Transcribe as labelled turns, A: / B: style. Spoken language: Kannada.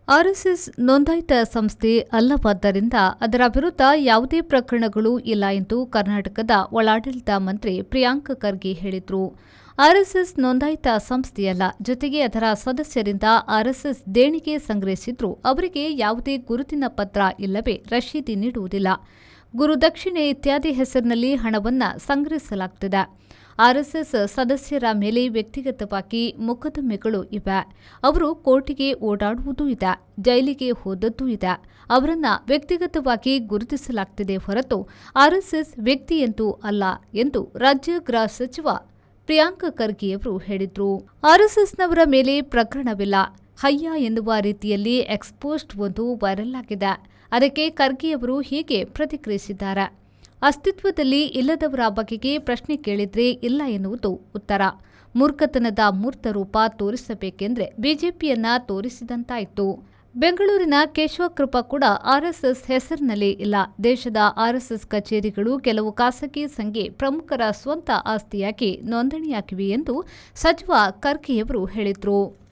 A: ಆರ್ಎಸ್ಎಸ್ ನೋಂದಾಯಿತ ಸಂಸ್ಥೆ ಅಲ್ಲವಾದ್ದರಿಂದ ಅದರ ವಿರುದ್ಧ ಯಾವುದೇ ಪ್ರಕರಣಗಳು ಇಲ್ಲ ಎಂದು ಕರ್ನಾಟಕದ ಒಳಾಡಳಿತ ಮಂತ್ರಿ ಪ್ರಿಯಾಂಕ್ ಖರ್ಗೆ ಹೇಳಿದರು. ಆರ್ಎಸ್ಎಸ್ ನೋಂದಾಯಿತ ಸಂಸ್ಥೆಯಲ್ಲ, ಜೊತೆಗೆ ಅದರ ಸದಸ್ಯರಿಂದ ಆರ್ಎಸ್ಎಸ್ ದೇಣಿಗೆ ಸಂಗ್ರಹಿಸಿದ್ರೂ ಅವರಿಗೆ ಯಾವುದೇ ಗುರುತಿನ ಪತ್ರ ಇಲ್ಲವೇ ರಶೀದಿ ನೀಡುವುದಿಲ್ಲ. ಗುರುದಕ್ಷಿಣೆ ಇತ್ಯಾದಿ ಹೆಸರಿನಲ್ಲಿ ಹಣವನ್ನು ಸಂಗ್ರಹಿಸಲಾಗುತ್ತಿದೆ. ಆರ್ಎಸ್ಎಸ್ ಸದಸ್ಯರ ಮೇಲೆ ವ್ಯಕ್ತಿಗತವಾಗಿ ಮೊಕದ್ದಮೆಗಳು ಇವೆ. ಅವರು ಕೋರ್ಟಿಗೆ ಓಡಾಡುವುದೂ ಇದೆ, ಜೈಲಿಗೆ ಹೋದದ್ದೂ ಇದೆ. ಅವರನ್ನ ವ್ಯಕ್ತಿಗತವಾಗಿ ಗುರುತಿಸಲಾಗ್ತಿದೆ ಹೊರತು ಆರ್ಎಸ್ಎಸ್ ವ್ಯಕ್ತಿಯಂತೂ ಅಲ್ಲ ಎಂದು ರಾಜ್ಯ ಗೃಹ ಸಚಿವ ಪ್ರಿಯಾಂಕ್ ಖರ್ಗೆಯವರು ಹೇಳಿದರು. ಆರ್ಎಸ್ಎಸ್ನವರ ಮೇಲೆ ಪ್ರಕರಣವಿಲ್ಲ, ಹಯ್ಯ ಎನ್ನುವ ರೀತಿಯಲ್ಲಿ ಎಕ್ಸ್ಪೋಸ್ಟ್ ಒಂದು ವೈರಲ್ ಆಗಿದೆ. ಅದಕ್ಕೆ ಖರ್ಗೆಯವರು ಹೀಗೆ ಪ್ರತಿಕ್ರಿಯಿಸಿದ್ದಾರೆ. ಅಸ್ತಿತ್ವದಲ್ಲಿ ಇಲ್ಲದವರ ಬಗೆಗೆ ಪ್ರಶ್ನೆ ಕೇಳಿದ್ರೆ ಇಲ್ಲ ಎನ್ನುವುದು ಉತ್ತರ. ಮೂರ್ಖತನದ ಮೂರ್ತ ರೂಪ ತೋರಿಸಬೇಕೆಂದ್ರೆ ಬಿಜೆಪಿಯನ್ನ ತೋರಿಸಿದಂತಾಯಿತು. ಬೆಂಗಳೂರಿನ ಕೇಶವಕೃಪಾ ಕೂಡ ಆರ್ಎಸ್ಎಸ್ ಹೆಸರಿನಲ್ಲಿ ಇಲ್ಲ. ದೇಶದ ಆರ್ಎಸ್ಎಸ್ ಕಚೇರಿಗಳು ಕೆಲವು ಖಾಸಗಿ ಸಂಘ ಪ್ರಮುಖರ ಸ್ವಂತ ಆಸ್ತಿಯಾಗಿ ನೋಂದಣಿಯಾಗಿವೆ ಎಂದು ಸಚಿವ ಖರ್ಗೆಯವರು ಹೇಳಿದರು.